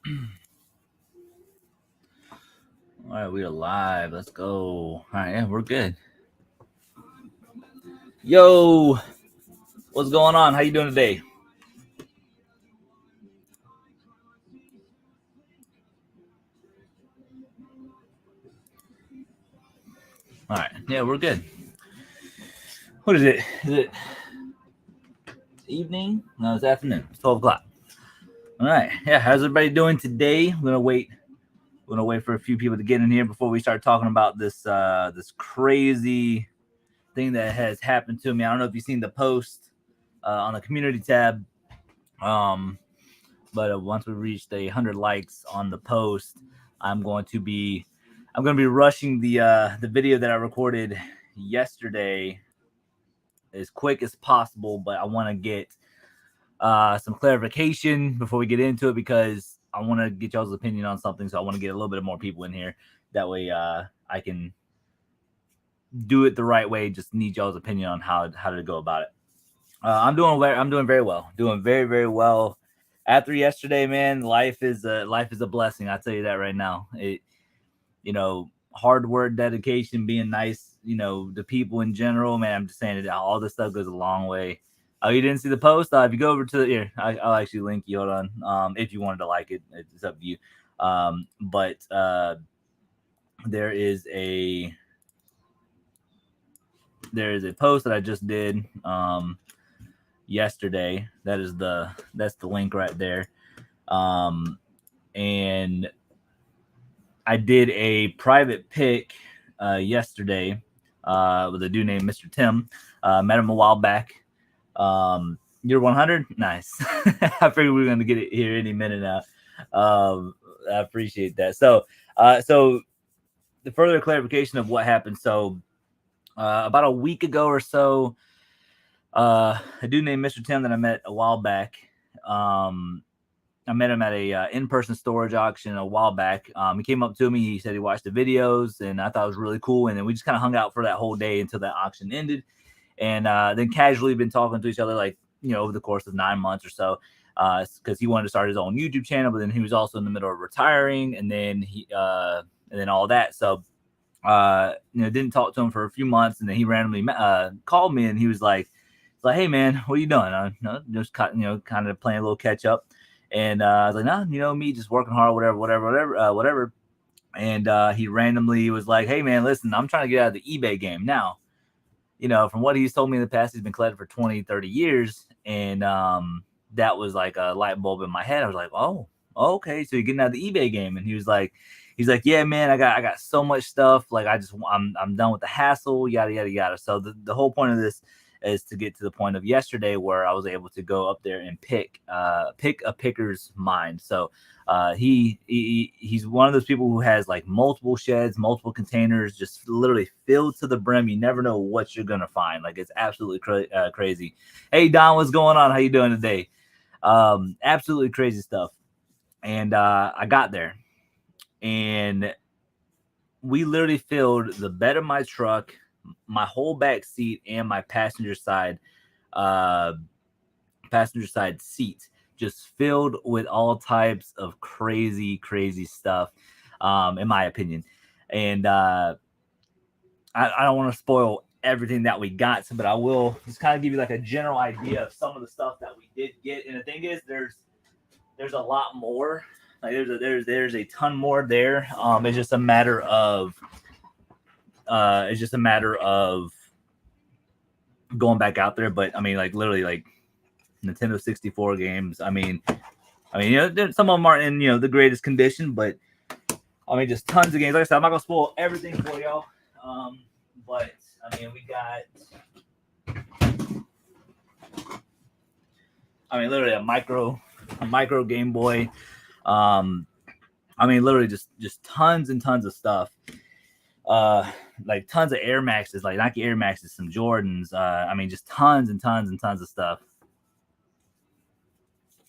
All right, we are live. Let's go. All right, yeah, we're good. Yo, what's going on? How you doing today? All right, yeah, we're good. What is it? Is it evening? No, it's afternoon. It's 12 o'clock. All right, yeah. How's everybody doing today? We're gonna wait. We're gonna wait for a few people to get in here before we start talking about this crazy thing that has happened to me. I don't know if you've seen the post on the community tab. Um, but once we reach the 100 likes on the post, I'm going to be rushing the video that I recorded yesterday as quick as possible. But I want to get some clarification before we get into it because I want to get y'all's opinion on something. So I want to get a little bit more people in here. That way I can do it the right way. Just need y'all's opinion on how to go about it. I'm doing very well. Doing very, very well. After yesterday, man, life is a blessing. I tell you that right now. Hard work, dedication, being nice, to people in general, man. I'm just saying it. All this stuff goes a long way. Oh, you didn't see the post? If you go over to the here, I'll actually link you. Hold on. If you wanted to like it, it's up to you. But there is a post that I just did. Yesterday. That's the link right there. And I did a private pick yesterday with a dude named Mr. Tim. Met him a while back. You're 100? Nice. I figured we were going to get it here any minute now. I appreciate that. So the further clarification of what happened. So about a week ago or so, a dude named Mr. Tim that I met a while back. I met him at a in-person storage auction a while back. He came up to me. He said he watched the videos, and I thought it was really cool. And then we just kind of hung out for that whole day until that auction ended. And then casually been talking to each other, like, over the course of 9 months or so, because he wanted to start his own YouTube channel, but then he was also in the middle of retiring, and then all that. So, didn't talk to him for a few months, and then he randomly called me, and he was like, "Hey man, what are you doing?" Just kind of playing a little catch up. And I was like, "No, me just working hard, whatever." And he randomly was like, "Hey man, listen, I'm trying to get out of the eBay game now." From what he's told me in the past, he's been collecting for 20, 30 years. And that was like a light bulb in my head. I was like, "Oh, okay. So you're getting out of the eBay game." And he's like, "Yeah, man, I got so much stuff. Like I'm done with the hassle, yada, yada, yada." So the whole point of this is to get to the point of yesterday where I was able to go up there and pick a picker's mind. So he's one of those people who has like multiple sheds, multiple containers, just literally filled to the brim. You never know what you're gonna find. Like, it's absolutely crazy. Hey Don, what's going on? How you doing today? Absolutely crazy stuff. And I got there, and we literally filled the bed of my truck, my whole back seat, and my passenger side seat, just filled with all types of crazy stuff, in my opinion. And I don't want to spoil everything that we got, but I will just kind of give you like a general idea of some of the stuff that we did get. And the thing is, there's a lot more. Like, there's a ton more there. It's just a matter of going back out there. But I mean, like, literally, like, Nintendo 64 games. I mean, some of them aren't in the greatest condition, but I mean, just tons of games. Like I said, I'm not gonna spoil everything for y'all. But I mean, we got, literally a micro Game Boy. Literally just tons and tons of stuff. Like tons of Air Maxes, like Nike Air Maxes, some Jordans. Just tons and tons and tons of stuff.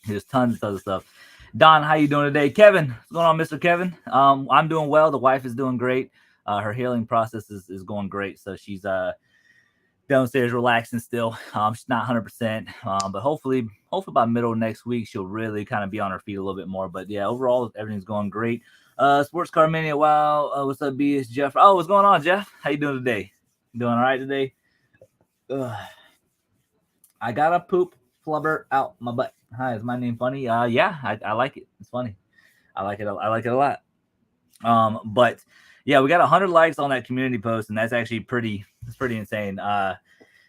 There's tons of stuff. Don, how you doing today? Kevin, what's going on, Mr. Kevin? I'm doing well. The wife is doing great. Her healing process is going great. So she's downstairs relaxing still. She's not 100%, but hopefully by middle of next week she'll really kind of be on her feet a little bit more. But yeah, overall everything's going great. Sports Car Mania, wow. What's up, B? It's Jeff. Oh, what's going on, Jeff? How you doing today? Doing all right today? I got a poop flubber out my butt. Hi, is my name funny? Yeah, I like it. It's funny. I like it. I like it a lot. But yeah, we got 100 likes on that community post, and that's actually pretty insane.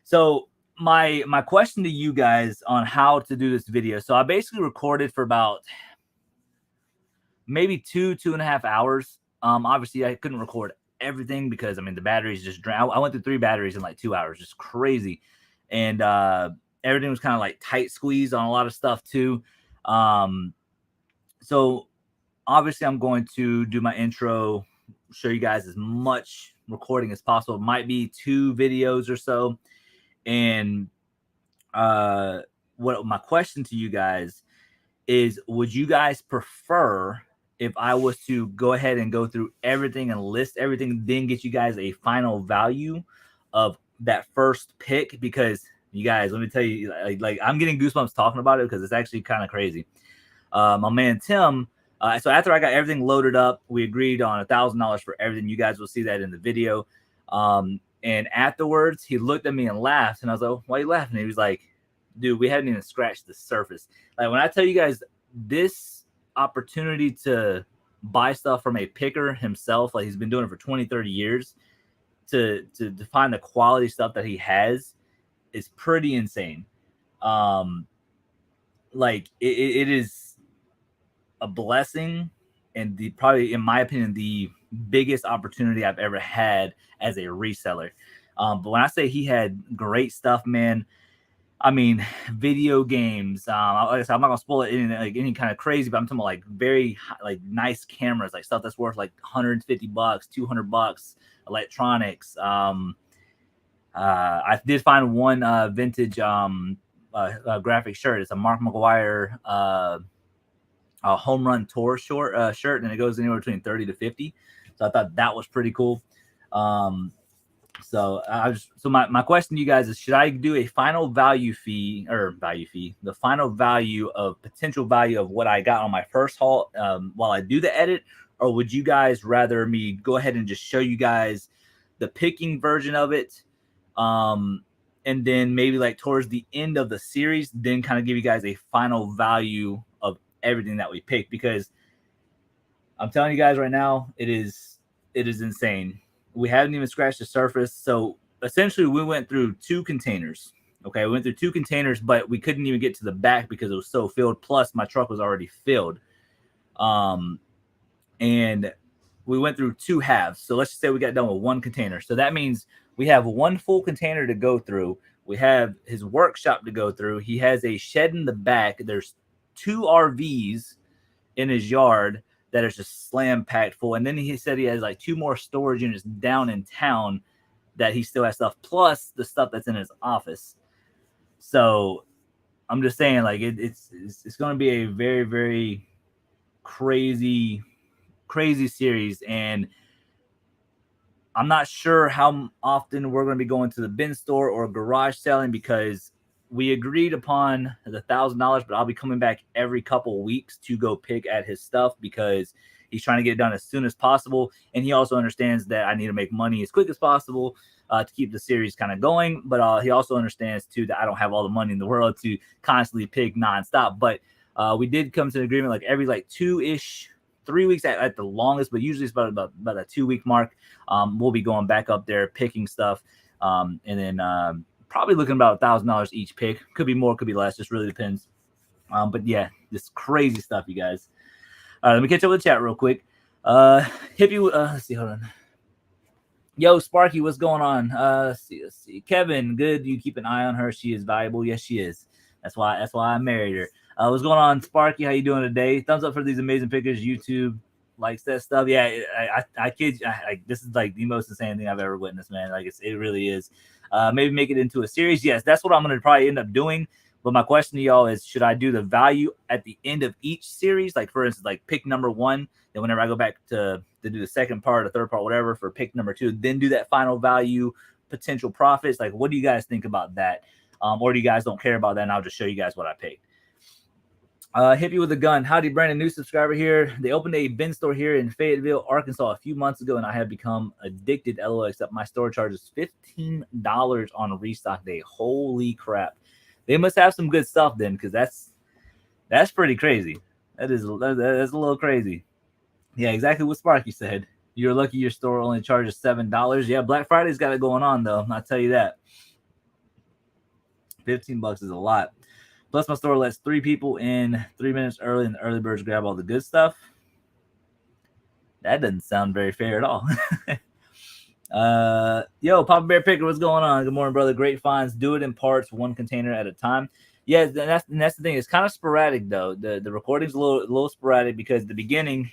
So my question to you guys on how to do this video. So I basically recorded for about maybe 2.5 hours. Obviously I couldn't record everything because I mean the batteries just drowned. I went through 3 batteries in like 2 hours, just crazy. And everything was kind of like tight squeezed on a lot of stuff too. So obviously I'm going to do my intro, show you guys as much recording as possible. It might be 2 videos or so. And what my question to you guys is, would you guys prefer if I was to go ahead and go through everything and list everything, then get you guys a final value of that first pick? Because you guys, let me tell you, like I'm getting goosebumps talking about it because it's actually kind of crazy. My man Tim, so after I got everything loaded up, we agreed on $1,000 for everything. You guys will see that in the video. And afterwards, he looked at me and laughed, and I was like, "Why are you laughing?" And he was like, "Dude, we haven't even scratched the surface." Like when I tell you guys this opportunity to buy stuff from a picker himself, like he's been doing it for 20-30 years, to find the quality stuff that he has is pretty insane. Like it is a blessing, and probably, in my opinion, the biggest opportunity I've ever had as a reseller. But when I say he had great stuff, man, I mean video games. Like I said, I'm not gonna spoil it in like any kind of crazy, but I'm talking about like very like nice cameras, like stuff that's worth like $150, $200, electronics. I did find one vintage graphic shirt. It's a Mark McGuire a home run tour shirt, and it goes anywhere between 30 to 50. So I thought that was pretty cool. So my question to you guys is, should I do a final the final value of potential value of what I got on my first haul while I do the edit, or would you guys rather me go ahead and just show you guys the picking version of it, and then maybe like towards the end of the series, then kind of give you guys a final value of everything that we picked? Because I'm telling you guys right now, it is insane. We haven't even scratched the surface. So essentially we went through 2 containers. Okay, we went through 2 containers, but we couldn't even get to the back because it was so filled. Plus my truck was already filled. And we went through 2 halves. So let's just say we got done with 1 container. So that means we have 1 full container to go through. We have his workshop to go through. He has a shed in the back. There's 2 RVs in his yard that is just slam packed full. And then he said he has like 2 more storage units down in town that he still has stuff, plus the stuff that's in his office. So I'm just saying, like it's going to be a very, very crazy series. And I'm not sure how often we're going to be going to the bin store or garage selling, because we agreed upon the $1,000, but I'll be coming back every couple weeks to go pick at his stuff because he's trying to get it done as soon as possible. And he also understands that I need to make money as quick as possible to keep the series kind of going. But he also understands too that I don't have all the money in the world to constantly pick nonstop. But we did come to an agreement, like every like 2-ish, 3 weeks at the longest, but usually it's about a 2-week mark. We'll be going back up there picking stuff, and then probably looking about $1,000 each pick. Could be more, could be less, just really depends. But yeah, this crazy stuff, you guys. All right, let me catch up with the chat real quick. Hippie, let's see, hold on. Yo, Sparky, what's going on? Let's see. Kevin, good. You keep an eye on her. She is valuable. Yes, she is. That's why I married her. What's going on, Sparky? How you doing today? Thumbs up for these amazing pickers. YouTube likes that stuff. Yeah, I kid you. This is like the most insane thing I've ever witnessed, man. Like it really is. Maybe make it into a series. Yes, that's what I'm going to probably end up doing. But my question to y'all is, should I do the value at the end of each series? Like, for instance, like pick number 1. Then whenever I go back to do the second part or third part, whatever, for pick number 2, then do that final value potential profits? Like, what do you guys think about that? Or do you guys don't care about that? And I'll just show you guys what I paid. Hit me with a gun. Howdy, Brandon, new subscriber here. They opened a bin store here in Fayetteville, Arkansas a few months ago, and I have become addicted. LOL, except my store charges $15 on restock day. Holy crap. They must have some good stuff then, because that's pretty crazy. That's a little crazy. Yeah, exactly what Sparky said. You're lucky your store only charges $7. Yeah, Black Friday's got it going on, though. I'll tell you that. $15 is a lot. Plus, my store lets 3 people in 3 minutes early, and the early birds grab all the good stuff. That doesn't sound very fair at all. Yo, Papa Bear Picker, what's going on? Good morning, brother. Great finds. Do it in parts, 1 container at a time. Yeah, that's the thing. It's kind of sporadic though. The recording's a little sporadic because at the beginning,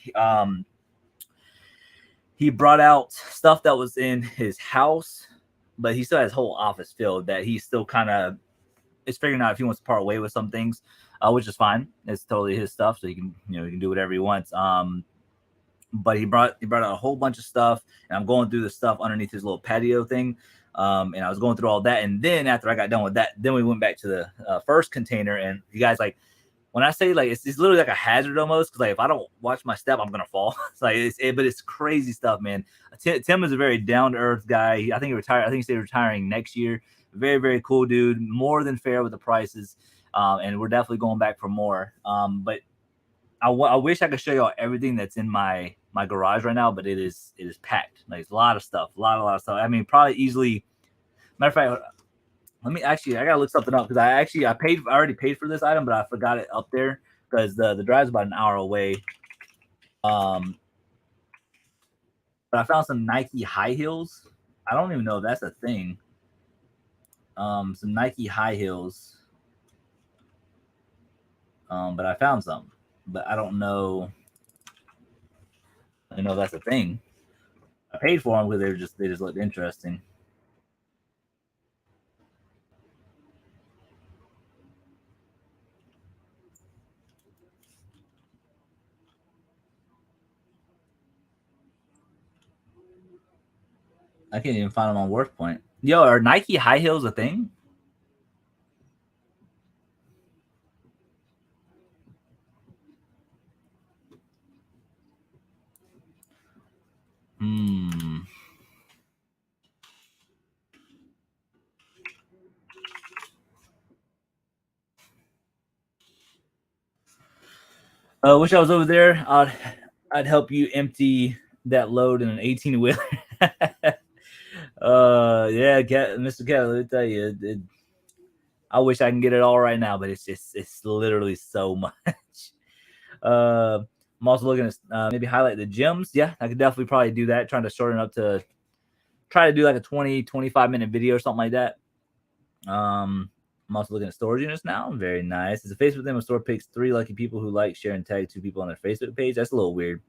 he brought out stuff that was in his house, but he still has his whole office filled that he still kind of is figuring out if he wants to part way with some things, which is fine. It's totally his stuff, so he can do whatever he wants. But he brought out a whole bunch of stuff, and I'm going through the stuff underneath his little patio thing. And I was going through all that, and then after I got done with that, then we went back to the first container. And you guys, like, when I say like it's literally like a hazard almost, because like if I don't watch my step, I'm gonna fall. It's like but it's crazy stuff, man. Tim is a very down to earth guy. I think he retired. I think he's retiring next year. Very, very cool dude. More than fair with the prices, and we're definitely going back for more. But I wish I could show y'all everything that's in my garage right now, but it is packed. Like, it's a lot of stuff, a lot of stuff. I mean, probably easily. Matter of fact, let me I gotta look something up because I already paid for this item, but I forgot it up there because the drive's about an hour away. But I found some Nike high heels. I don't even know if that's a thing. Some Nike high heels. But I found some, but I don't know. I know that's a thing. I paid for them because they just looked interesting. I can't even find them on WorthPoint. Yo, are Nike high heels a thing? Wish I was over there. I'd help you empty that load in an 18-wheeler. Yeah, Mr. Cat, let me tell you, I wish I can get it all right now, but it's literally so much. I'm also looking at maybe highlight the gyms. Yeah, I could definitely probably do that. Trying to shorten up to try to do like a 20-25 minute video or something like that. I'm also looking at storage units now. Very nice. It's a Facebook thing. A store picks 3 lucky people who like, share, and tag 2 people on their Facebook page. That's a little weird.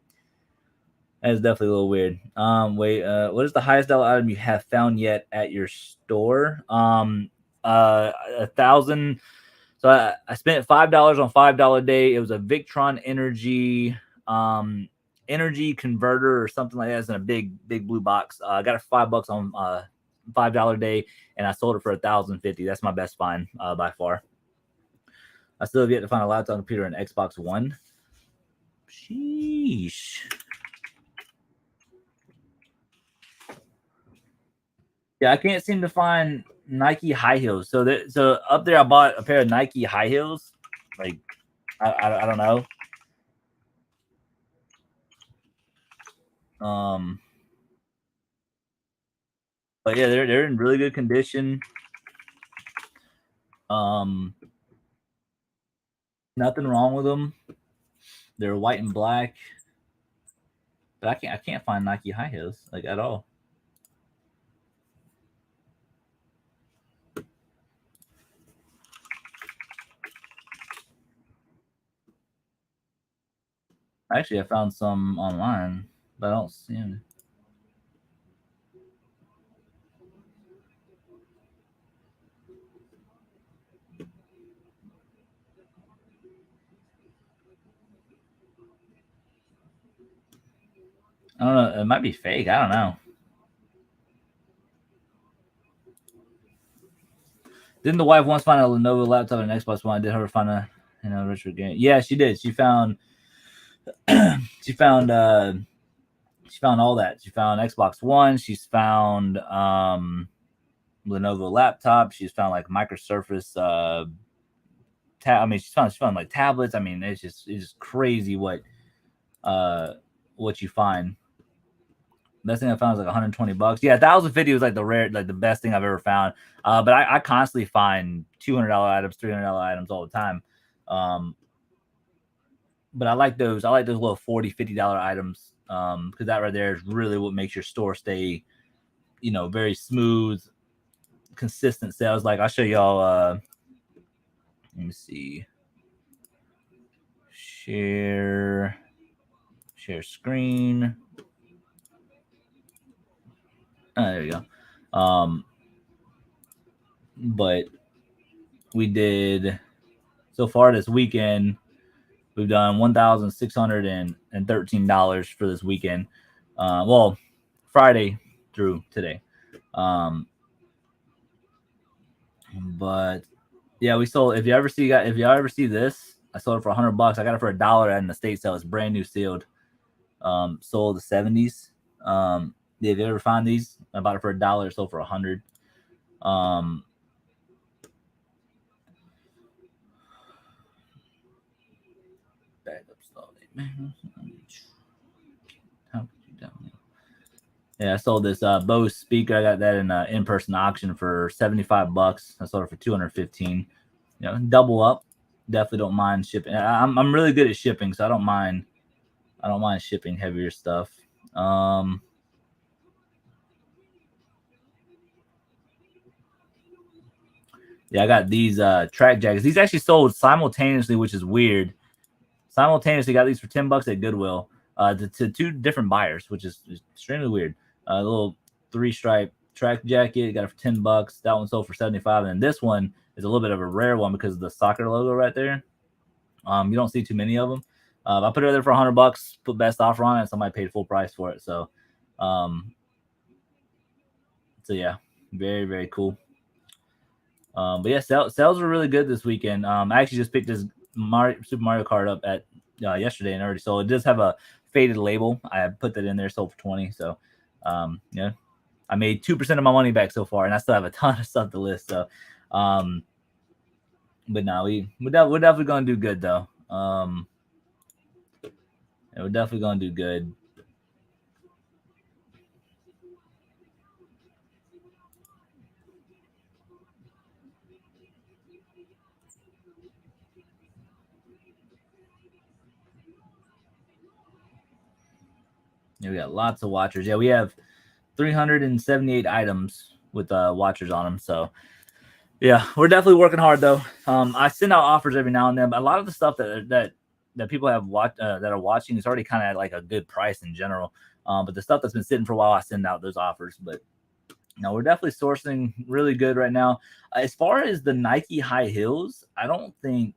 That is definitely a little weird. What is the highest dollar item you have found yet at your store? 1,000. So I spent $5 on $5 day. It was a Victron Energy energy converter or something like that. It's in a big blue box. I got it for $5 on $5 day, and I sold it for $1,050. That's my best find by far. I still have yet to find a laptop, computer, and Xbox One. Sheesh. Yeah, I can't seem to find Nike high heels. So up there, I bought a pair of Nike high heels. Like, I don't know. But yeah, they're in really good condition. Nothing wrong with them. They're white and black. But I can't find Nike high heels like at all. Actually, I found some online, but I don't see them. I don't know. It might be fake. I don't know. Didn't the wife once find a Lenovo laptop and an Xbox One? Did her find a retro game? Yeah, she did. She found she found all that. She found Xbox One. She's found Lenovo laptop. She's found like Micro Surface. She's found like tablets. I mean, it's just crazy what you find. Best thing I found was like 120 bucks. Yeah, 1,050 was like the best thing I've ever found. But I constantly find $200 items, $300 items all the time. But I like those. I like those little $40, $50 items because that right there is really what makes your store stay, very smooth, consistent sales. Like I'll show y'all. Let me see. Share screen. There you go. But we did so far this weekend. We've done $1,613 for this weekend. Well, Friday through today. But yeah, we sold. If you ever see this, I sold it for $100. I got it for $1 in the state sale. It's brand new sealed. Sold the 70s. If you ever find these, I bought it for $1. Sold for $100. Back up slowly, man. Yeah, I sold this Bose speaker. I got that in an in-person auction for $75. I sold it for $215. Double up. Definitely don't mind shipping. I'm really good at shipping, so I don't mind shipping heavier stuff. Yeah, I got these track jackets. These actually sold simultaneously, which is weird. Simultaneously got these for $10 at Goodwill to two different buyers, which is extremely weird. A little 3-stripe track jacket, got it for $10. That one sold for $75, and this one is a little bit of a rare one because of the soccer logo right there. You don't see too many of them. I put it there for $100, put best offer on it, and somebody paid full price for it. So yeah, very, very cool. But yeah, sales were really good this weekend. I actually just picked this Super Mario Kart up at yesterday and already sold. It does have a faded label. I put that in there, sold for $20. So yeah, I made 2% of my money back so far, and I still have a ton of stuff to list. So but no, we're definitely gonna do good though. We're definitely gonna do good. Yeah, we got lots of watchers. Yeah, we have 378 items with watchers on them. So yeah, we're definitely working hard though. I send out offers every now and then, but a lot of the stuff that people have that are watching is already kind of like a good price in general. But the stuff that's been sitting for a while, I send out those offers. But we're definitely sourcing really good right now. As far as the Nike high heels, I don't think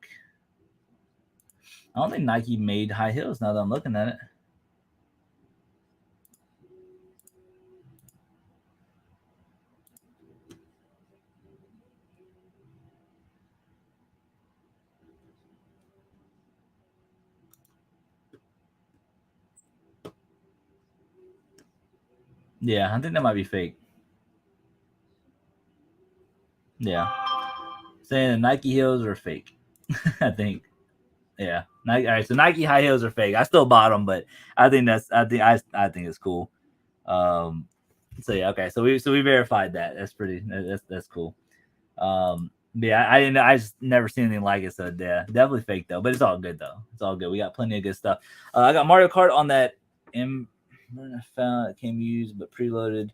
Nike made high heels now that I'm looking at it. Yeah, I think that might be fake. Yeah. Saying the Nike heels are fake. I think. Yeah. Nike, all right, so Nike high heels are fake. I still bought them, but I think it's cool. So yeah, okay. So we verified that. That's pretty that's cool. Yeah, I just never seen anything like it. So yeah, definitely fake though. But it's all good though. It's all good. We got plenty of good stuff. I got Mario Kart on that I found it came used but preloaded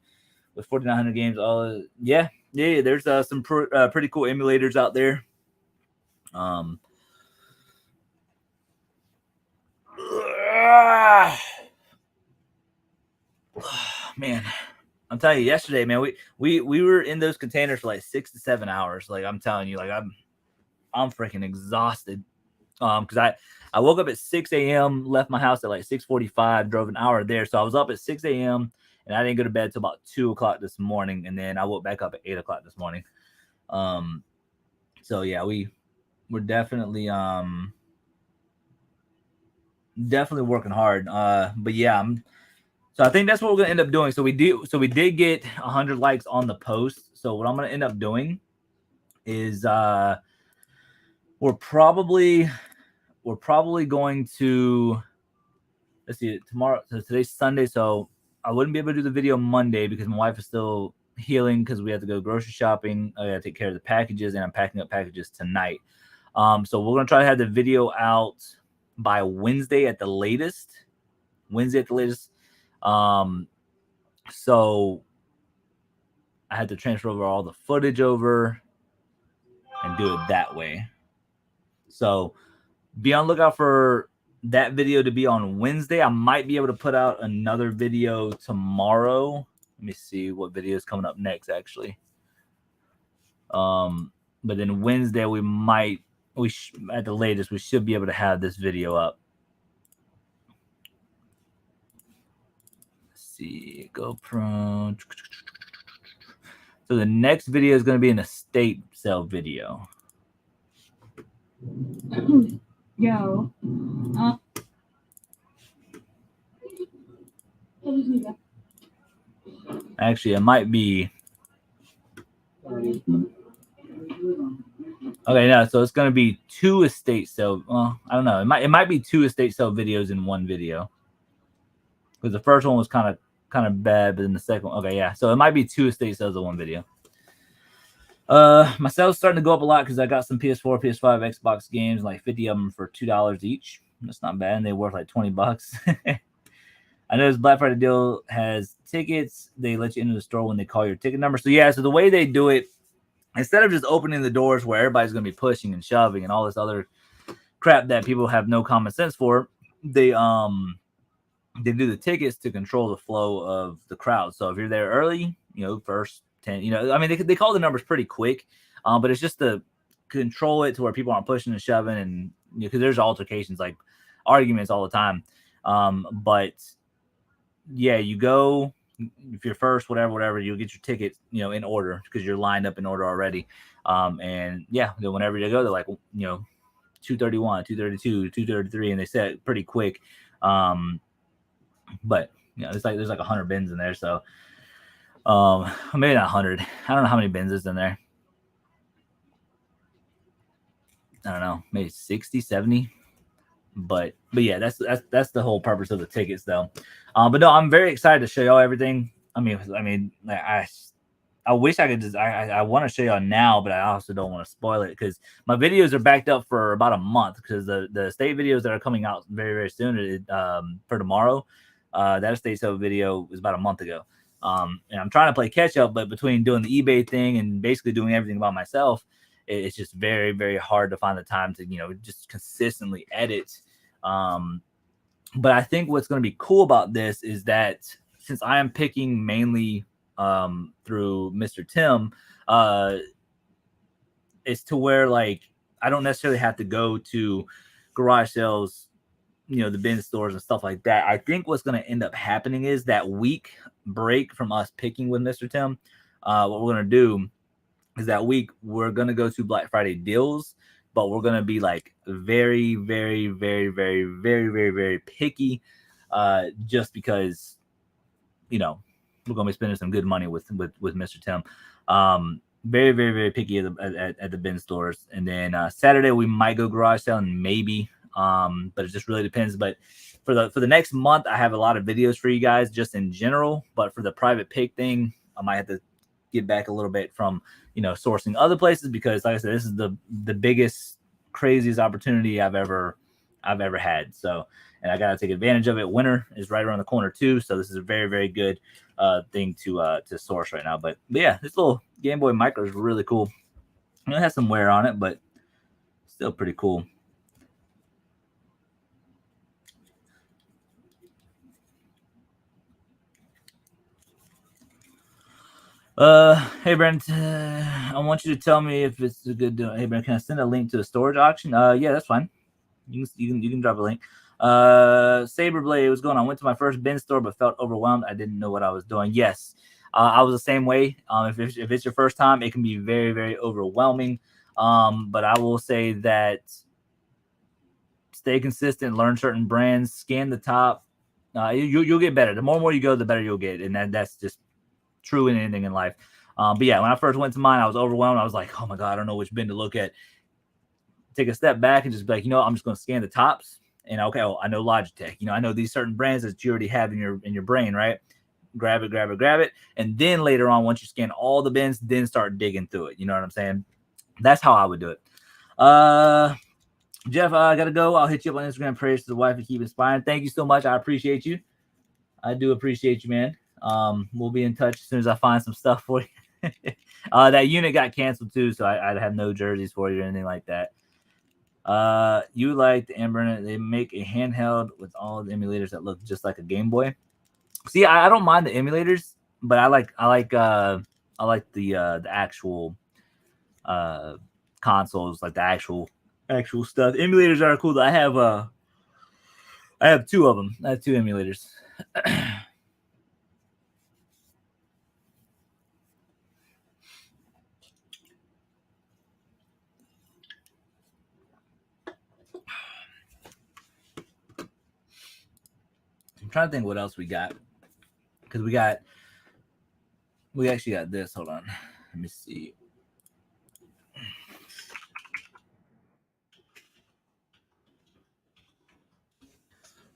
with 4,900 games. All yeah. There's some pretty cool emulators out there. Man, I'm telling you, yesterday, man, we were in those containers for like 6 to 7 hours. Like I'm telling you, like I'm freaking exhausted. Because I woke up at 6 a.m., left my house at like 6:45, drove an hour there. So I was up at 6 a.m. and I didn't go to bed till about 2 o'clock this morning, and then I woke back up at 8 o'clock this morning. So yeah, we're definitely definitely working hard. But yeah, so I think that's what we're gonna end up doing. So we did get 100 likes on the post. So what I'm gonna end up doing is we're probably going to, let's see, tomorrow. So today's Sunday, so I wouldn't be able to do the video Monday because my wife is still healing because we have to go grocery shopping. I gotta take care of the packages, and I'm packing up packages tonight. So we're gonna try to have the video out by Wednesday at the latest. So I had to transfer over all the footage over and do it that way. So be on the lookout for that video to be on Wednesday. I might be able to put out another video tomorrow. Let me see what video is coming up next, actually. But then Wednesday at the latest, we should be able to have this video up. Let's see, GoPro. So the next video is going to be an estate sale video. Yo. Actually, it might be. Okay, no, so it's going to be 2 estate sale. Well, I don't know. It might be 2 estate sale videos in one video. Because the first one was kind of bad, but then the second one, okay, yeah. So it might be 2 estate sales in one video. My sales starting to go up a lot because I got some PS4, PS5, Xbox games, like 50 of them for $2 each. That's not bad. And they worth like $20. I know this Black Friday deal has tickets. They let you into the store when they call your ticket number. So yeah, so the way they do it, instead of just opening the doors where everybody's going to be pushing and shoving and all this other crap that people have no common sense for, they do the tickets to control the flow of the crowd. So if you're there early, first 10, I mean, they call the numbers pretty quick, but it's just to control it to where people aren't pushing and shoving, and because there's altercations, like arguments all the time. But yeah, you go, if you're first, whatever, you'll get your ticket, in order because you're lined up in order already. And yeah, then whenever you go, they're like, 231, 232, 233, and they set it pretty quick. But there's like 100 bins in there, so maybe not 100. I don't know how many bins is in there. I don't know, maybe 60, 70. But yeah, that's the whole purpose of the tickets, though. But no, I'm very excited to show y'all everything. I mean, I wish I could just I want to show y'all now, but I also don't want to spoil it because my videos are backed up for about a month because the estate videos that are coming out very, very soon for tomorrow. That estate sale video was about a month ago. And I'm trying to play catch up, but between doing the eBay thing and basically doing everything by myself, it's just very, very hard to find the time to, just consistently edit. But I think what's going to be cool about this is that since I am picking mainly through Mr. Tim, it's to where like I don't necessarily have to go to garage sales, the bin stores and stuff like that. I think what's going to end up happening is that week break from us picking with Mr. Tim, what we're going to do is that week we're going to go to Black Friday deals, but we're going to be like very, very, very, very, very, very, very picky, just because, we're going to be spending some good money with Mr. Tim. Very, very, very picky at the bin stores. And then Saturday we might go garage sale and maybe, but it just really depends. But for the next month, I have a lot of videos for you guys just in general. But for the private pick thing, I might have to get back a little bit from sourcing other places because, like I said, this is the biggest, craziest opportunity I've ever had. So, and I gotta take advantage of it. Winter is right around the corner too, so this is a very, very good thing to source right now. But yeah, this little Game Boy Micro is really cool. It has some wear on it, but still pretty cool. Hey Brent, I want you to tell me if it's a good deal. Hey Brent, can I send a link to the storage auction? Yeah, that's fine. You can drop a link. Saberblade, what's going on? I went to my first bin store but felt overwhelmed. I didn't know what I was doing. Yes, I was the same way. If it's your first time, it can be very, very overwhelming. But I will say that stay consistent, learn certain brands, scan the top. You'll get better. The more you go, the better you'll get, and that's just true in anything in life. But yeah, when I first went to mine, I was overwhelmed. I was like, oh my god, I don't know which bin to look at. Take a step back and just be like, I'm just going to scan the tops. And okay, I know Logitech. I know these certain brands that you already have in your brain, right? Grab it, and then later on, once you scan all the bins, then start digging through it. You know what I'm saying? That's how I would do it. Jeff, I gotta go. I'll hit you up on Instagram. Prayers to the wife and keep inspiring. Thank you so much. I appreciate you. I do appreciate you, man. We'll be in touch as soon as I find some stuff for you. That unit got canceled too, so I'd have no jerseys for you or anything like that. You like the Ember? They make a handheld with all the emulators that look just like a Game Boy. See, I don't mind the emulators, but I like the actual consoles, like the actual stuff. Emulators are cool. I have two of them. I have two emulators. I'm trying to think what else we got, because we actually got this. Hold on, let me see.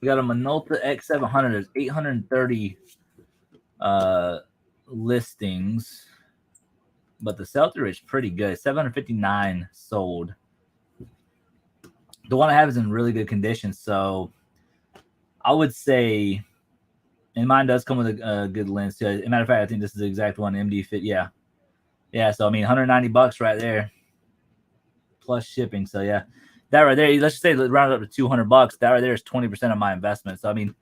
We got a Minolta X700. There's 830 listings, but the sell-through is pretty good. 759 sold. The one I have is in really good condition, so I would say, and mine does come with a good lens too. As a matter of fact, I think this is the exact one, MD Fit. Yeah. So I mean, $190 right there, plus shipping. So yeah, that right there. Let's just say round it up to $200. That right there is 20% of my investment. So I mean,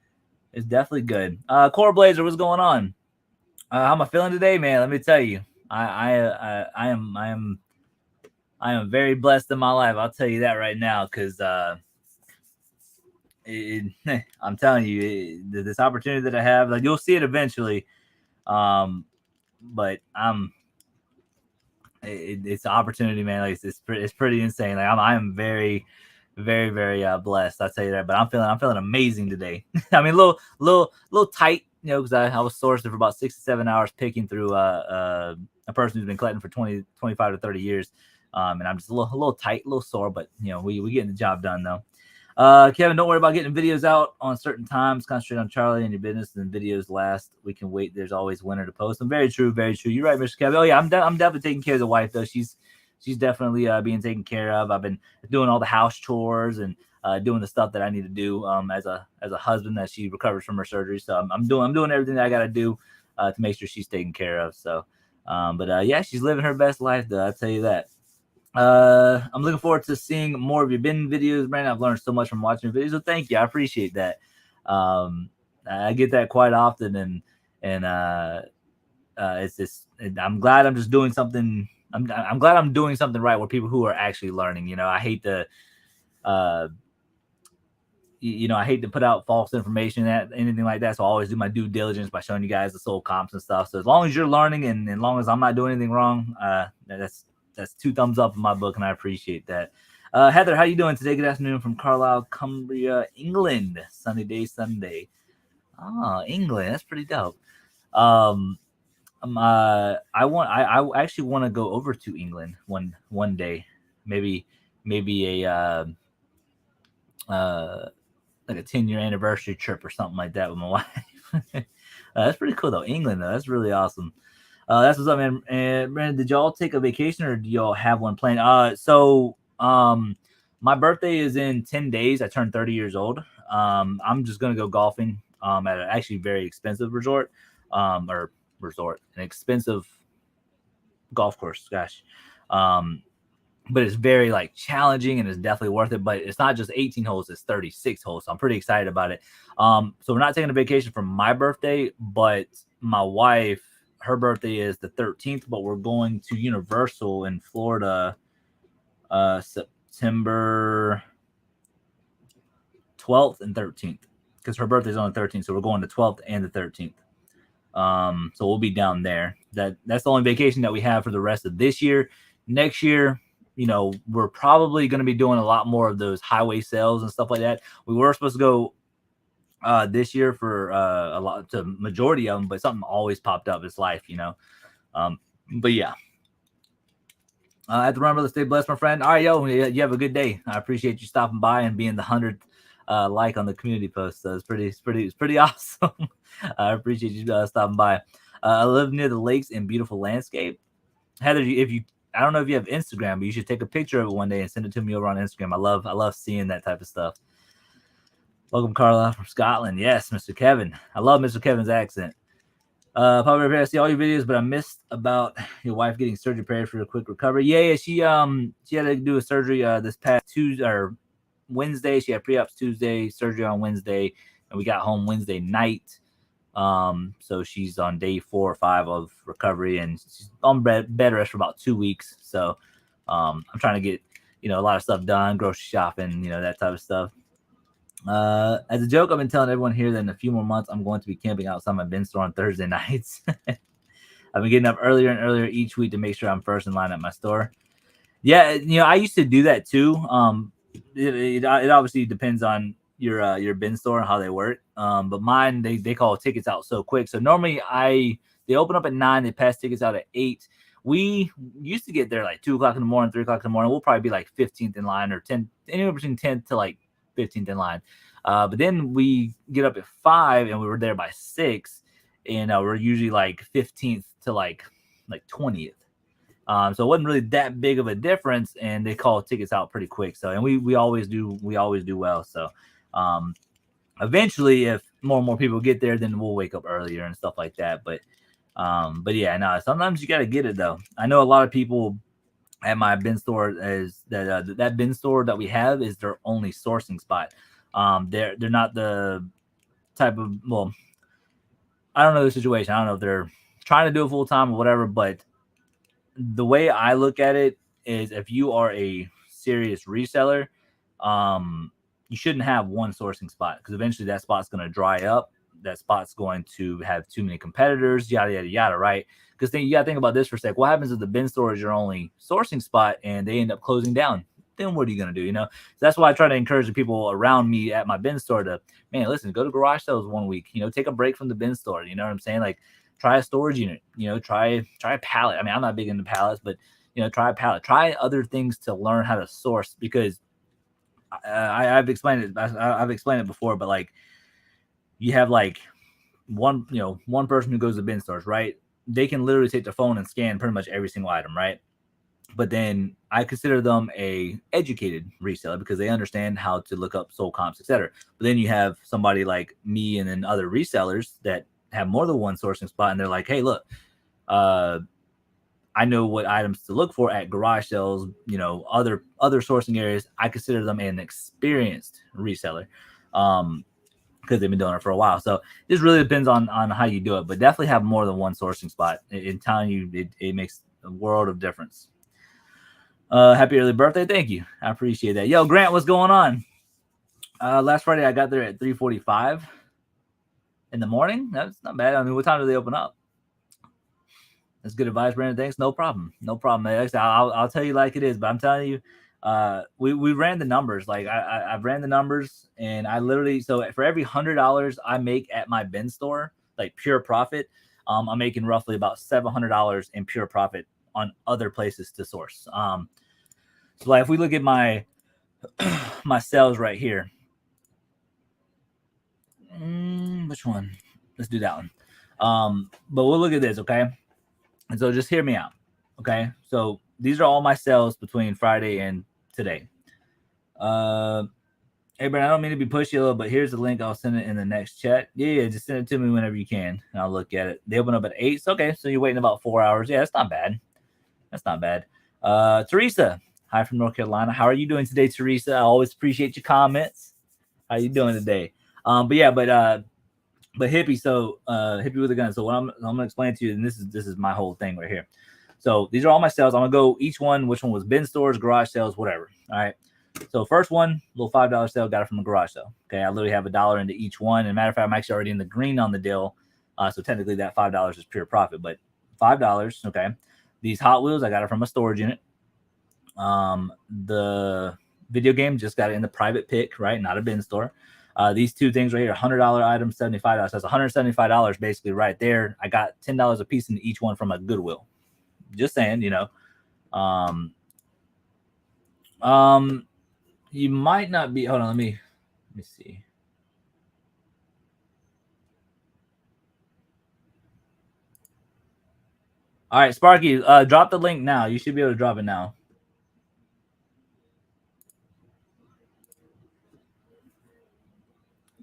it's definitely good. Core Blazer, what's going on? How am I feeling today, man? Let me tell you, I am very blessed in my life. I'll tell you that right now, because I'm telling you, this opportunity that I have, like, you'll see it eventually. But it's an opportunity, man. Like, it's pretty insane. Like, I am very, very, very blessed. I'll tell you that. But I'm feeling amazing today. I mean, a little tight, because I was sourcing for about 6 to 7 hours picking through a person who's been collecting for 25 to 30 years. And I'm just a little tight, a little sore, but we getting the job done though. Kevin, don't worry about getting videos out on certain times. Concentrate on Charlie and your business, and videos last. We can wait. There's always winter to post them. Very true, very true. You're right, Mr. Kevin. Oh yeah, I'm definitely taking care of the wife though. She's definitely being taken care of. I've been doing all the house chores and doing the stuff that I need to do as a husband as she recovers from her surgery. So I'm doing everything that I got to do to make sure she's taken care of. So, but yeah, she's living her best life though. I'll tell you that. I'm looking forward to seeing more of your bin videos, Brandon. I've learned so much from watching your videos, so thank you. I appreciate that. I get that quite often, and it's just, I'm glad I'm just doing something. I'm glad I'm doing something right with people who are actually learning. I hate to, I hate to put out false information, anything like that. So I always do my due diligence by showing you guys the sold comps and stuff. So as long as you're learning, and as long as I'm not doing anything wrong, that's 2 thumbs up in my book, and I appreciate that. Heather, how you doing today? Good afternoon from Carlisle, Cumbria, England. Sunny day, Sunday. Oh, England. That's pretty dope. I actually want to go over to England one day. Maybe a like a 10-year anniversary trip or something like that with my wife. That's pretty cool though. England though. That's really awesome. That's what's up, man. And Brandon, did y'all take a vacation or do y'all have one planned? So my birthday is in 10 days. I turned 30 years old. I'm just gonna go golfing at an actually very expensive resort, an expensive golf course. Gosh. But it's very challenging, and it's definitely worth it. But it's not just 18 holes; it's 36 holes. So I'm pretty excited about it. So we're not taking a vacation for my birthday, but my wife, her birthday is the 13th, but we're going to Universal in Florida September 12th and 13th, because her birthday's on the 13th. So we're going the 12th and the 13th. So we'll be down there. That's the only vacation that we have for the rest of this year. Next year, we're probably going to be doing a lot more of those highway sales and stuff like that. We were supposed to go this year for a lot, to majority of them, but something always popped up. It's life, but yeah. I have to remember to stay blessed, my friend. All right, yo, you have a good day. I appreciate you stopping by and being the 100th like on the community post. So it's pretty awesome. I appreciate you stopping by. I live near the lakes and beautiful landscape. Heather, I don't know if you have Instagram, but you should take a picture of it one day and send it to me over on Instagram. I love seeing that type of stuff. Welcome, Carla from Scotland. Yes, Mr. Kevin. I love Mr. Kevin's accent. Probably I see all your videos, but I missed about your wife getting surgery prepared for a quick recovery. Yeah, she had to do a surgery this past Tuesday or Wednesday. She had pre-ops Tuesday, surgery on Wednesday, and we got home Wednesday night. So she's on day 4 or 5 of recovery, and she's on bed rest for about 2 weeks. So I'm trying to get a lot of stuff done, grocery shopping, that type of stuff. As a joke, I've been telling everyone here that in a few more months, I'm going to be camping outside my bin store on Thursday nights. I've been getting up earlier and earlier each week to make sure I'm first in line at my store. Yeah, I used to do that too. It obviously depends on your bin store and how they work. But mine, they call tickets out so quick. So normally they open up at 9, they pass tickets out at 8. We used to get there like 2 o'clock in the morning, 3 o'clock in the morning. We'll probably be like 15th in line or 10, anywhere between 10th to like 15th in line. But then we get up at 5 and we were there by 6, and we're usually like 15th to like 20th. So it wasn't really that big of a difference, and they call tickets out pretty quick. So, and we always do well. So eventually, if more and more people get there, then we'll wake up earlier and stuff like that. But yeah, no, sometimes you got to get it though. I know a lot of people at my bin store is that bin store that we have is their only sourcing spot. They're not the type of, well, I don't know the situation. I don't know if they're trying to do it full time or whatever, but the way I look at it is if you are a serious reseller, you shouldn't have one sourcing spot, because eventually that spot's going to dry up. That spot's going to have too many competitors, yada, yada, yada, right? Because then you got to think about this for a sec. What happens if the bin store is your only sourcing spot and they end up closing down? Then what are you going to do? So that's why I try to encourage the people around me at my bin store to, man, listen, go to garage sales one week, take a break from the bin store. You know what I'm saying? Like, try a storage unit, try a pallet. I mean, I'm not big into pallets, but, try a pallet, try other things to learn how to source, because I've explained it before, but like, you have like one person who goes to bin stores, right? They can literally take their phone and scan pretty much every single item, right? But then I consider them a educated reseller because they understand how to look up sold comps, etc. But then you have somebody like me and then other resellers that have more than one sourcing spot, and they're like, hey, look, I know what items to look for at garage sales, other sourcing areas. I consider them an experienced reseller because they've been doing it for a while. So this really depends on how you do it, but definitely have more than one sourcing spot. In telling you, it makes a world of difference. Happy early birthday. Thank you. I appreciate that. Yo, Grant, what's going on? Last Friday, I got there at 3:45 in the morning. That's not bad. I mean, what time do they open up? That's good advice, Brandon. Thanks. No problem. I'll tell you like it is, but I'm telling you, we ran the numbers. Like I ran the numbers, and I literally, so for every $100 I make at my bin store, like pure profit, I'm making roughly about $700 in pure profit on other places to source. So like if we look at my my sales right here, which one? Let's do that one. But we'll look at this, okay? And so just hear me out, okay? So these are all my sales between Friday and today. Hey, Brandon, I don't mean to be pushy a little, but here's the link. I'll send it in the next chat. Yeah, just send it to me whenever you can, and I'll look at it. They open up at 8. So, okay, so you're waiting about 4 hours. Yeah, that's not bad. That's not bad. Teresa, hi from North Carolina. How are you doing today, Teresa? I always appreciate your comments. How you doing today? But Hippie, so Hippie with a gun. So what I'm gonna explain to you, and this is my whole thing right here. So these are all my sales. I'm gonna go each one, which one was bin stores, garage sales, whatever. All right. So first one, little $5 sale, got it from a garage sale. Okay, I literally have $1 into each one. And matter of fact, I'm actually already in the green on the deal. So technically that $5 is pure profit, but $5. Okay. These Hot Wheels, I got it from a storage unit. The video game just got it in the private pick, right? Not a bin store. These two things right here, $100 item, $75. That's $175 basically right there. I got $10 a piece in each one from a Goodwill. Just saying, you know. You might not be. Hold on, let me see. All right, Sparky, drop the link now. You should be able to drop it now.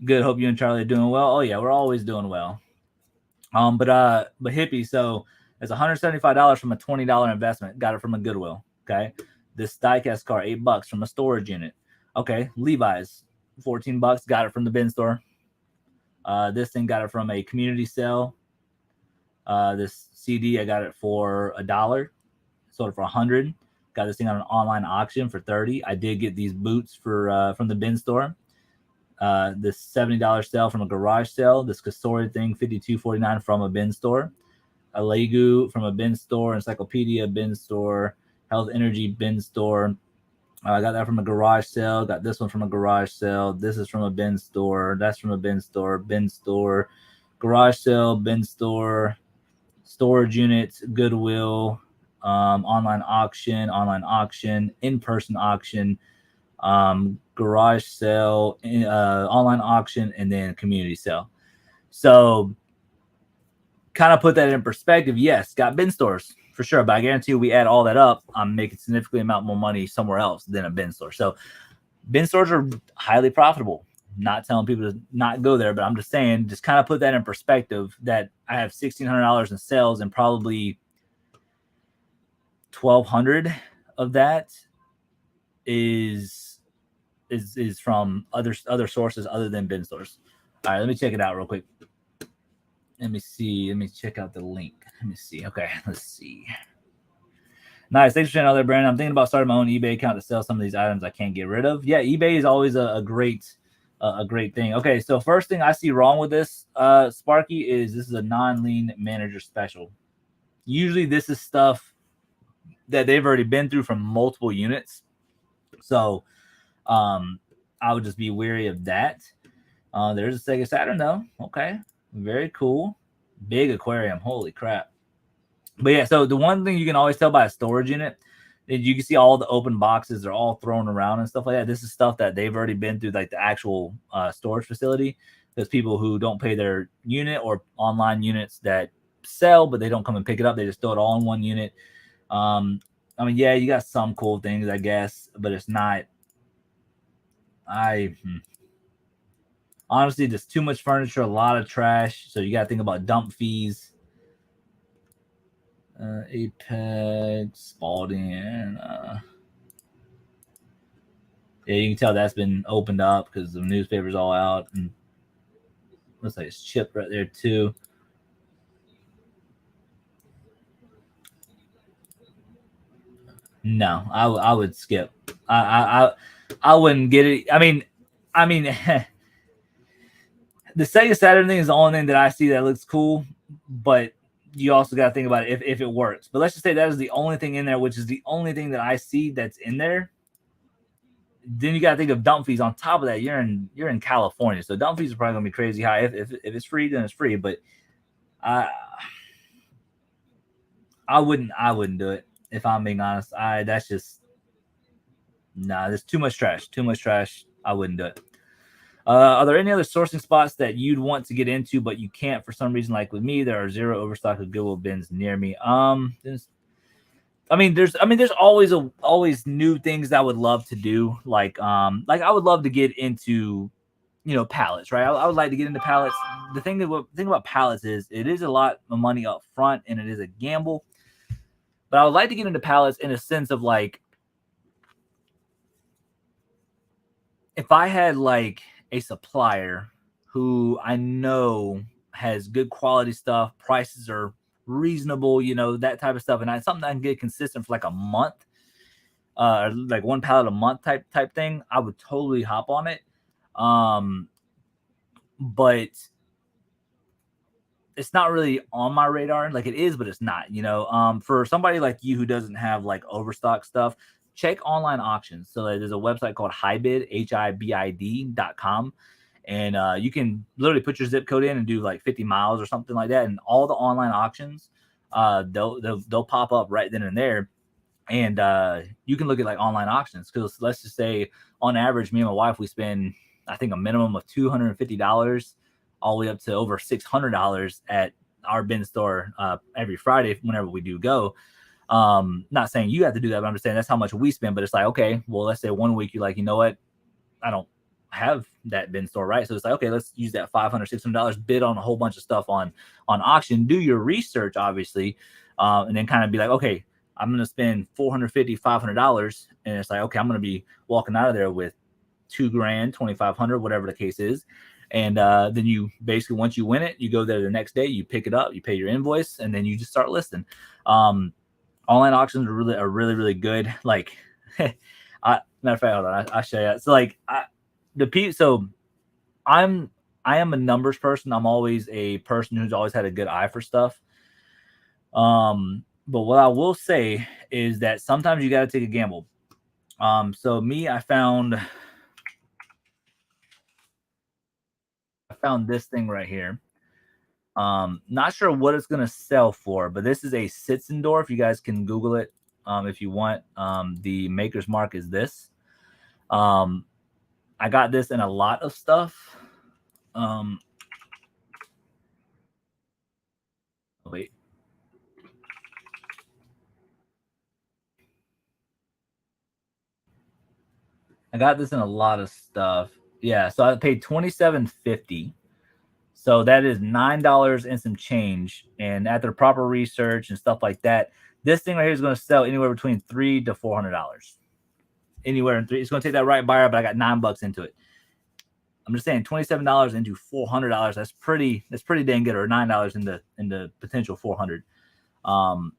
Good. Hope you and Charlie are doing well. Oh yeah, we're always doing well. But Hippie, so it's $175 from a $20 investment. Got it from a Goodwill. Okay. This diecast car, $8 from a storage unit. Okay. Levi's, $14. Got it from the bin store. This thing got it from a community sale. This CD, I got it for $1. Sold it for $100. Got this thing on an online auction for $30. I did get these boots for from the bin store. This $70 sale from a garage sale. This Castore thing, $52.49 from a bin store. A Legu from a bin store. Encyclopedia bin store. Health Energy bin store. I got that from a garage sale. Got this one from a garage sale. This is from a bin store. That's from a bin store. Bin store. Garage sale. Bin store. Storage units. Goodwill. Online auction. In-person auction. Garage sale, online auction, and then community sale. So kind of put that in perspective. Yes, got bin stores for sure, but I guarantee you we add all that up, I'm making significantly amount more money somewhere else than a bin store. So bin stores are highly profitable. Not telling people to not go there, but I'm just saying, just kind of put that in perspective that I have $1,600 in sales and probably $1,200 of that is from other sources other than bin stores. All right, let me check it out real quick. Let me see. Let me check out the link. Let me see. Okay, let's see. Nice. Thanks for sharing all that, Brandon. I'm thinking about starting my own eBay account to sell some of these items I can't get rid of. Yeah, eBay is always a great thing. Okay, so first thing I see wrong with this, Sparky, is this is a non-lean manager special. Usually this is stuff that they've already been through from multiple units. So I would just be wary of that. There's a Sega Saturn though. Okay, very cool. Big aquarium. Holy crap. But yeah, so the one thing you can always tell by a storage unit is you can see all the open boxes. They're all thrown around and stuff like that. This is stuff that they've already been through, like the actual storage facility. There's people who don't pay their unit or online units that sell, but they don't come and pick it up. They just throw it all in one unit. I mean, yeah, you got some cool things, I guess, but it's not. Honestly, there's too much furniture, a lot of trash. So you got to think about dump fees. Apex, Spalding. Yeah, you can tell that's been opened up because the newspaper's all out. And looks like it's chipped right there too. No, I would skip. I wouldn't get it. I mean, the Sega Saturn thing is the only thing that I see that looks cool, but you also got to think about it if it works. But let's just say that is the only thing in there, which is the only thing that I see that's in there. Then you got to think of dump fees. On top of that, you're in California, so dump fees are probably gonna be crazy high. If it's free, then it's free. But I wouldn't do it if I'm being honest. That's just there's too much trash. Too much trash. I wouldn't do it. Are there any other sourcing spots that you'd want to get into, but you can't for some reason? Like with me, there are 0 overstock of Goodwill bins near me. There's always new things that I would love to do. Like I would love to get into, pallets, right? I would like to get into pallets. The thing about pallets is it is a lot of money up front and it is a gamble. But I would like to get into pallets in a sense of like, if I had like a supplier who I know has good quality stuff, prices are reasonable, that type of stuff, and it's something I can get consistent for like a month, like one pallet a month type thing, I would totally hop on it. But it's not really on my radar. Like it is, but it's not. For somebody like you who doesn't have like overstock stuff, check online auctions. So there's a website called Hibid, HIBID.com. And you can literally put your zip code in and do like 50 miles or something like that. And all the online auctions, they'll pop up right then and there. And you can look at like online auctions, because let's just say on average, me and my wife, we spend, I think, a minimum of $250 all the way up to over $600 at our bin store every Friday whenever we do go. Not saying you have to do that, but I'm just saying that's how much we spend. But it's like, okay, well, let's say one week you're like, you know what, I don't have that bin store, right? So it's like, okay, let's use that $500, $600, bid on a whole bunch of stuff on auction, do your research, obviously, and then kind of be like, okay, I'm going to spend $450, $500. And it's like, okay, I'm going to be walking out of there with $2,000, $2,500, whatever the case is. And then you basically, once you win it, you go there the next day, you pick it up, you pay your invoice, and then you just start listing. Online auctions are really good. Like, matter of fact, hold on, I'll show you. So like I am a numbers person. I'm always a person who's always had a good eye for stuff. But what I will say is that sometimes you got to take a gamble. So me, I found this thing right here. Not sure what it's gonna sell for, but this is a Sitzendorf. You guys can Google it if you want. The maker's mark is this. I got this in a lot of stuff. Wait. I got this in a lot of stuff. Yeah, so I paid $27.50. So that is $9 and some change. And after proper research and stuff like that, this thing right here is going to sell anywhere between $300 to $400. Anywhere in three. It's going to take that right buyer, but I got $9 into it. I'm just saying, $27 into $400. That's pretty dang good. Or $9 in the potential $400. I'm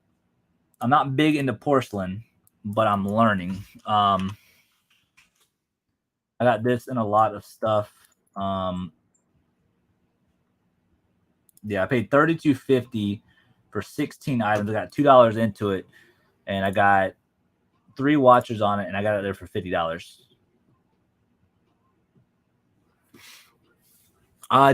not big into porcelain, but I'm learning. I got this in a lot of stuff. Yeah, I paid $32.50 for 16 items. I got $2 into it, and I got 3 watchers on it, and I got it there for $50.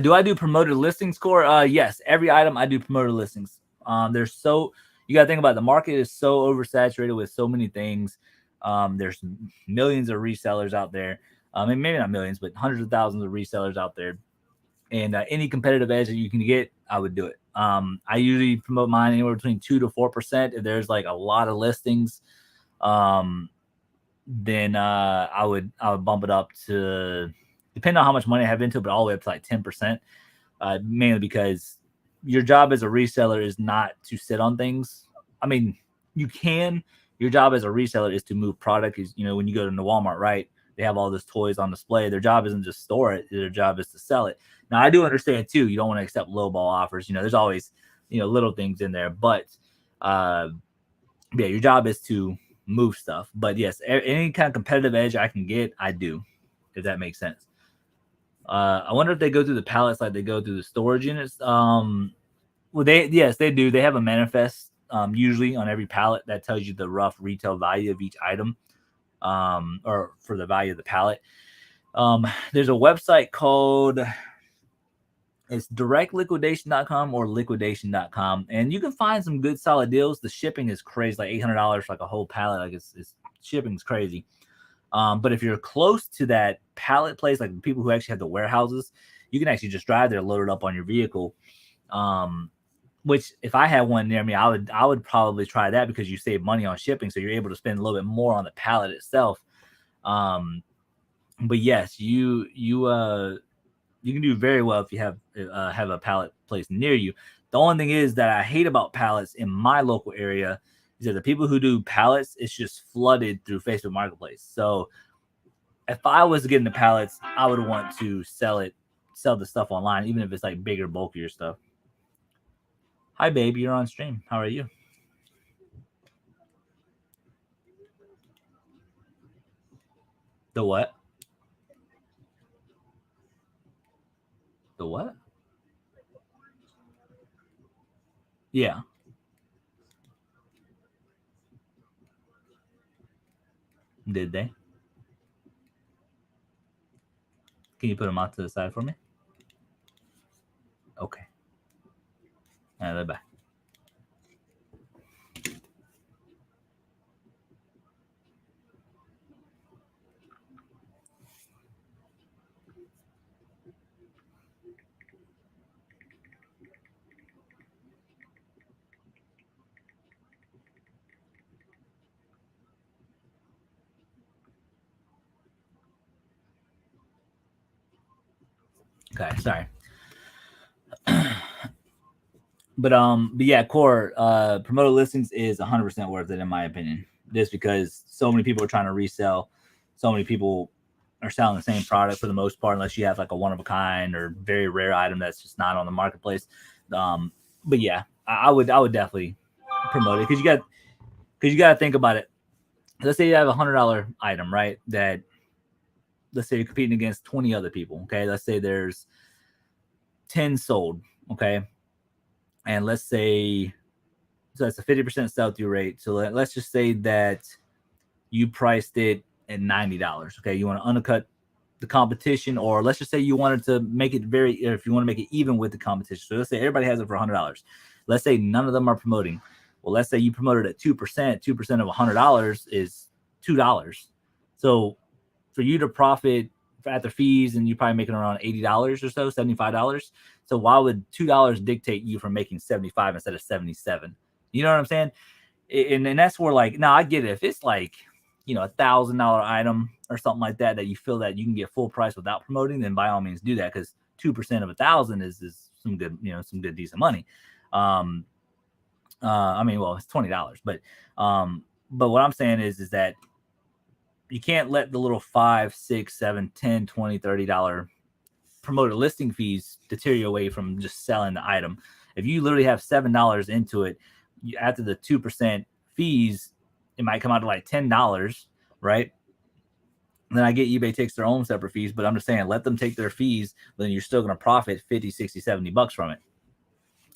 Do I do promoted listings score? Yes, every item I do promoted listings. You got to think about it, the market is so oversaturated with so many things. There's millions of resellers out there. Maybe not millions, but hundreds of thousands of resellers out there. And any competitive edge that you can get, I would do it. I usually promote mine anywhere between 2 to 4%. If there's like a lot of listings, then I would bump it up to, depending on how much money I have into it, but all the way up to like 10%. Mainly because your job as a reseller is not to sit on things. I mean, you can. Your job as a reseller is to move product. Is, when you go to the Walmart, right? They have all those toys on display. Their job isn't just store it. Their job is to sell it. Now, I do understand too, you don't want to accept lowball offers. There's always, little things in there. But yeah, your job is to move stuff. But yes, any kind of competitive edge I can get, I do, if that makes sense. I wonder if they go through the pallets like they go through the storage units. Well, yes, they do. They have a manifest usually on every pallet that tells you the rough retail value of each item, or for the value of the pallet. There's a website called, it's directliquidation.com or liquidation.com, and you can find some good solid deals. The shipping is crazy, like $800 for like a whole pallet. Like it's shipping's crazy. But if you're close to that pallet place, like people who actually have the warehouses, you can actually just drive there, load it up on your vehicle. Which if I had one near me, I would probably try that, because you save money on shipping, so you're able to spend a little bit more on the pallet itself. But yes, you can do very well if you have a pallet place near you. The only thing is that I hate about pallets in my local area is that the people who do pallets, it's just flooded through Facebook Marketplace. So if I was to get into pallets, I would want to sell the stuff online, even if it's like bigger, bulkier stuff. Hi, baby, you're on stream. How are you? The what? The what? Yeah. Did they? Can you put them out to the side for me? Okay. All right, they're back. Okay, sorry. But yeah, core promoted listings is 100% worth it in my opinion. Just because so many people are trying to resell, so many people are selling the same product for the most part, unless you have like a one of a kind or very rare item that's just not on the marketplace. But yeah, I would definitely promote it because you got to think about it. Let's say you have $100 item, right? That let's say you're competing against 20 other people. Okay, let's say there's 10 sold. Okay, and let's say so that's a 50% sell-through rate. So let's just say that you priced it at $90. Okay, you want to undercut the competition, or let's just say you wanted to make it if you want to make it even with the competition. So let's say everybody has it for $100. Let's say none of them are promoting. Well, let's say you promoted at 2%. 2% of $100 is $2. So for you to profit after fees, and you're probably making around $80 or so, $75. So why would $2 dictate you from making 75 instead of 77? You know what I'm saying? And that's where, like, now I get it. If it's like, you know, $1,000 item or something like that, that you feel that you can get full price without promoting, then by all means do that, because 2% of 1,000 is some good, you know, some good decent money. I mean, well, it's $20, but what I'm saying is that you can't let the little $5, $6, $7, $10, $20, $30 promoted listing fees deter you away from just selling the item. If you literally have $7 into it, after the 2% fees, it might come out to like $10, right? And then I get eBay takes their own separate fees, but I'm just saying, let them take their fees, but then you're still going to profit 50, 60, 70 bucks from it.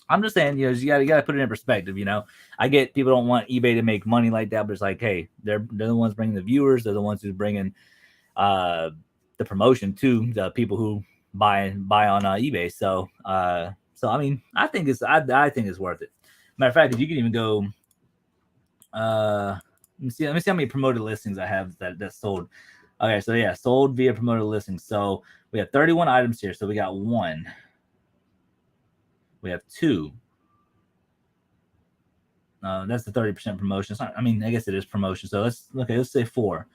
I'm just saying, you know, you got to put it in perspective. You know, I get people don't want eBay to make money like that, but it's like, hey, they're the ones bringing the viewers. They're the ones who's bringing the promotion to the people who buy on eBay. So I mean, I think it's worth it. Matter of fact, if you can even go, let me see how many promoted listings I have that sold. Okay, so yeah, sold via promoted listings. So we have 31 items here. So we got 1. We have 2. That's the 30% promotion. I mean, I guess it is promotion. So let's say 4.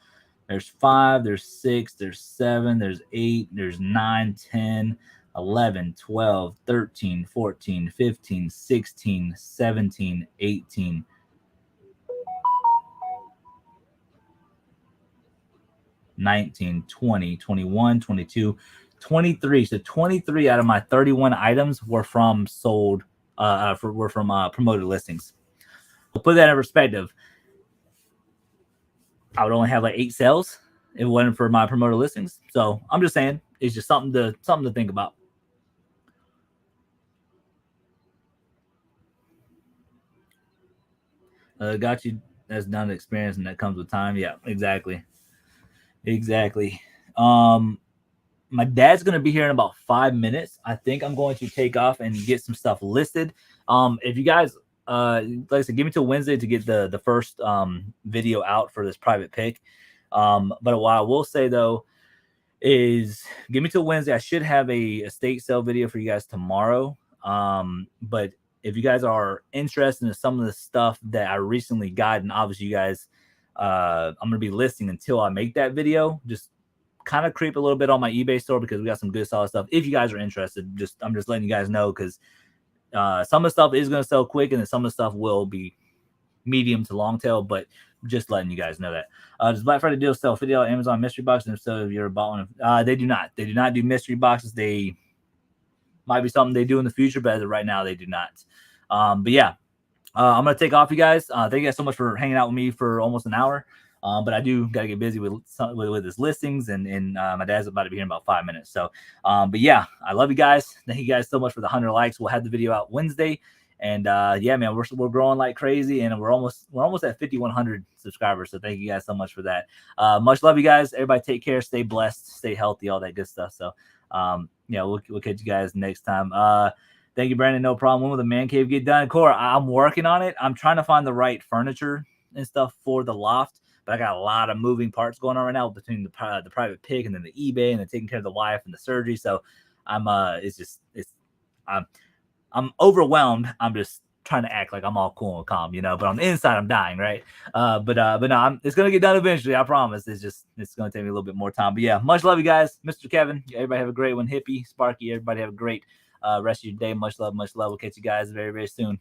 There's 5, there's 6, there's 7, there's 8, there's 9, 10, 11, 12, 13, 14, 15, 16, 17, 18, 19, 20, 21, 22, 23. So 23 out of my 31 items were from promoted listings. I'll put that in perspective. I would only have like 8 sales if it wasn't for my promoted listings. So I'm just saying, it's just something to think about. Got you. That's done experience, and that comes with time. Yeah, exactly. My dad's going to be here in about 5 minutes. I think I'm going to take off and get some stuff listed. If you guys, like I said, give me till Wednesday to get the first video out for this private pick. But what I will say though is, give me till Wednesday. I should have a estate sale video for you guys tomorrow. But if you guys are interested in some of the stuff that I recently got, and obviously you guys, I'm going to be listing until I make that video. Just kind of creep a little bit on my eBay store, because we got some good solid stuff. If you guys are interested, I'm just letting you guys know, because some of the stuff is going to sell quick, and then some of the stuff will be medium to long tail, but just letting you guys know that. Does Black Friday deal sell $50 Amazon mystery boxes? And if so, if you're bought one, they do not do mystery boxes. They might be something they do in the future, but as of right now, they do not. But yeah, I'm going to take off, you guys. Thank you guys so much for hanging out with me for almost an hour. But I do got to get busy with his listings, and my dad's about to be here in about 5 minutes. So, but yeah, I love you guys. Thank you guys so much for the 100 likes. We'll have the video out Wednesday, And yeah, man, we're growing like crazy, and we're almost at 5,100 subscribers. So thank you guys so much for that. Much love, you guys. Everybody take care, stay blessed, stay healthy, all that good stuff. So yeah, we'll catch you guys next time. Thank you, Brandon. No problem. When will the man cave get done? Core, I'm working on it. I'm trying to find the right furniture and stuff for the loft, but I got a lot of moving parts going on right now between the private pick and then the eBay and then taking care of the wife and the surgery. So I'm I'm overwhelmed. I'm just trying to act like I'm all cool and calm, but on the inside I'm dying, right? But no, it's gonna get done eventually. I promise. It's gonna take me a little bit more time. But yeah, much love, you guys. Mr. Kevin, everybody have a great one. Hippie, Sparky, everybody have a great rest of your day. Much love, much love. We'll catch you guys very, very soon.